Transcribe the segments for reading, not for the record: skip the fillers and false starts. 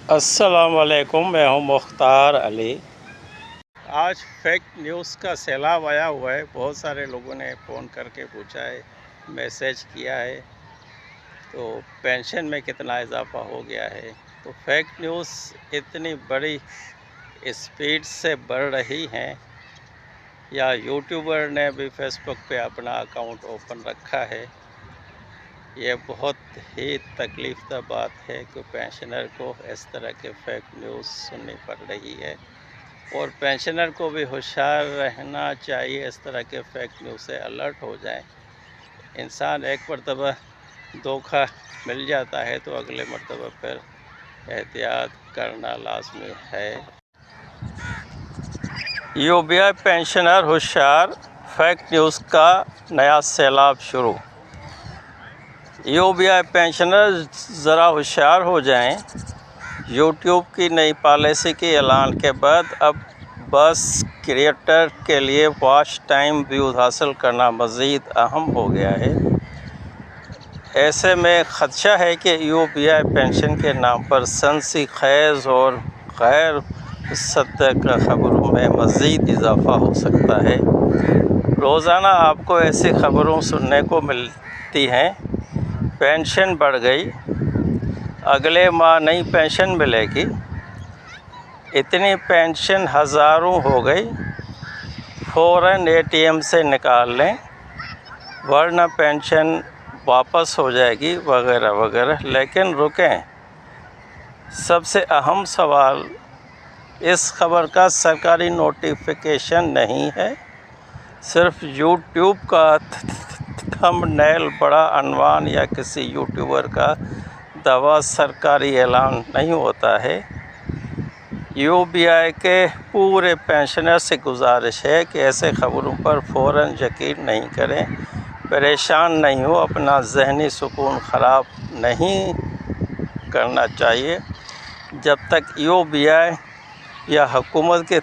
السلام علیکم، میں ہوں مختار علی۔ آج فیک نیوز کا سیلاب آیا ہوا ہے۔ بہت سارے لوگوں نے فون کر کے پوچھا ہے، میسیج کیا ہے تو پینشن میں کتنا اضافہ ہو گیا ہے۔ تو فیک نیوز اتنی بڑی اسپیڈ سے بڑھ رہی ہیں، یا یوٹیوبر نے بھی فیس بک پہ اپنا اکاؤنٹ اوپن رکھا ہے۔ یہ بہت ہی تکلیف دہ بات ہے کہ پینشنر کو اس طرح کے فیک نیوز سننی پڑ رہی ہے، اور پینشنر کو بھی ہوشیار رہنا چاہیے، اس طرح کے فیک نیوز سے الرٹ ہو جائیں۔ انسان ایک مرتبہ دھوکہ مل جاتا ہے تو اگلے مرتبہ پھر احتیاط کرنا لازمی ہے۔ UBI پینشنر ہوشیار، فیک نیوز کا نیا سیلاب شروع۔ UBI پینشنر ذرا ہوشیار ہو جائیں۔ یوٹیوب کی نئی پالیسی کے اعلان کے بعد اب بس کریٹر کے لیے واچ ٹائم ویوز حاصل کرنا مزید اہم ہو گیا ہے۔ ایسے میں خدشہ ہے کہ UBI پینشن کے نام پر سنسی خیز اور غیر مصدقہ خبروں میں مزید اضافہ ہو سکتا ہے۔ روزانہ آپ کو ایسی خبروں سننے کو ملتی ہیں: پینشن بڑھ گئی، اگلے ماہ نئی پینشن ملے گی، اتنی پینشن ہزاروں ہو گئی، فوراً ATM سے نکال لیں ورنہ پینشن واپس ہو جائے گی، وغیرہ وغیرہ۔ لیکن رکیں، سب سے اہم سوال اس خبر کا سرکاری نوٹیفیکیشن نہیں ہے۔ صرف یوٹیوب کا تھمب نیل، بڑا عنوان یا کسی یوٹیوبر کا دعویٰ سرکاری اعلان نہیں ہوتا ہے۔ UBI کے پورے پینشنر سے گزارش ہے کہ ایسے خبروں پر فوراً یقین نہیں کریں، پریشان نہیں ہو، اپنا ذہنی سکون خراب نہیں کرنا چاہیے۔ جب تک UBI یا حکومت کی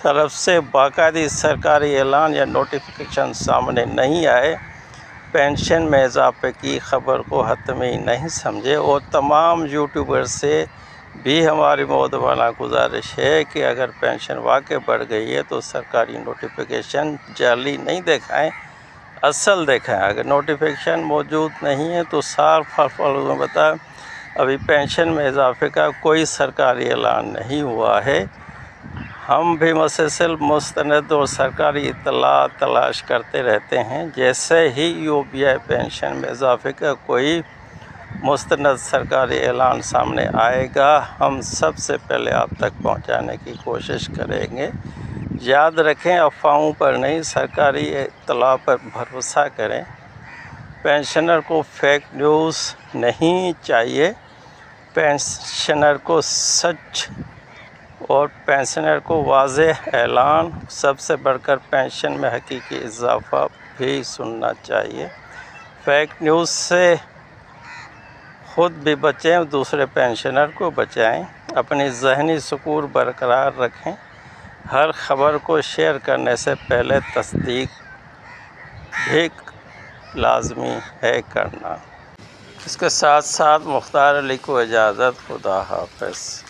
طرف سے باقاعدہ سرکاری اعلان یا نوٹیفیکیشن سامنے نہیں آئے، پینشن میں اضافے کی خبر کو حتمی نہیں سمجھے۔ اور تمام یوٹیوبر سے بھی ہماری مؤدبانہ گزارش ہے کہ اگر پینشن واقع بڑھ گئی ہے تو سرکاری نوٹیفیکیشن جعلی نہیں دکھائیں، اصل دکھائیں۔ اگر نوٹیفیکیشن موجود نہیں ہے تو صاف الفاظ میں بتائیں ابھی پینشن میں اضافے کا کوئی سرکاری اعلان نہیں ہوا ہے۔ ہم بھی مسلسل مستند اور سرکاری اطلاعات تلاش کرتے رہتے ہیں۔ جیسے ہی UBI پینشن میں اضافے کا کوئی مستند سرکاری اعلان سامنے آئے گا، ہم سب سے پہلے آپ تک پہنچانے کی کوشش کریں گے۔ یاد رکھیں، افواہوں پر نہیں، سرکاری اطلاع پر بھروسہ کریں۔ پینشنر کو فیک نیوز نہیں چاہیے، پینشنر کو سچ اور پینشنر کو واضح اعلان، سب سے بڑھ کر پینشن میں حقیقی اضافہ بھی سننا چاہیے۔ فیک نیوز سے خود بھی بچیں، دوسرے پینشنر کو بچائیں۔ اپنی ذہنی سکون برقرار رکھیں۔ ہر خبر کو شیئر کرنے سے پہلے تصدیق بھی لازمی ہے کرنا۔ اس کے ساتھ ساتھ مختار علی کو اجازت۔ خدا حافظ۔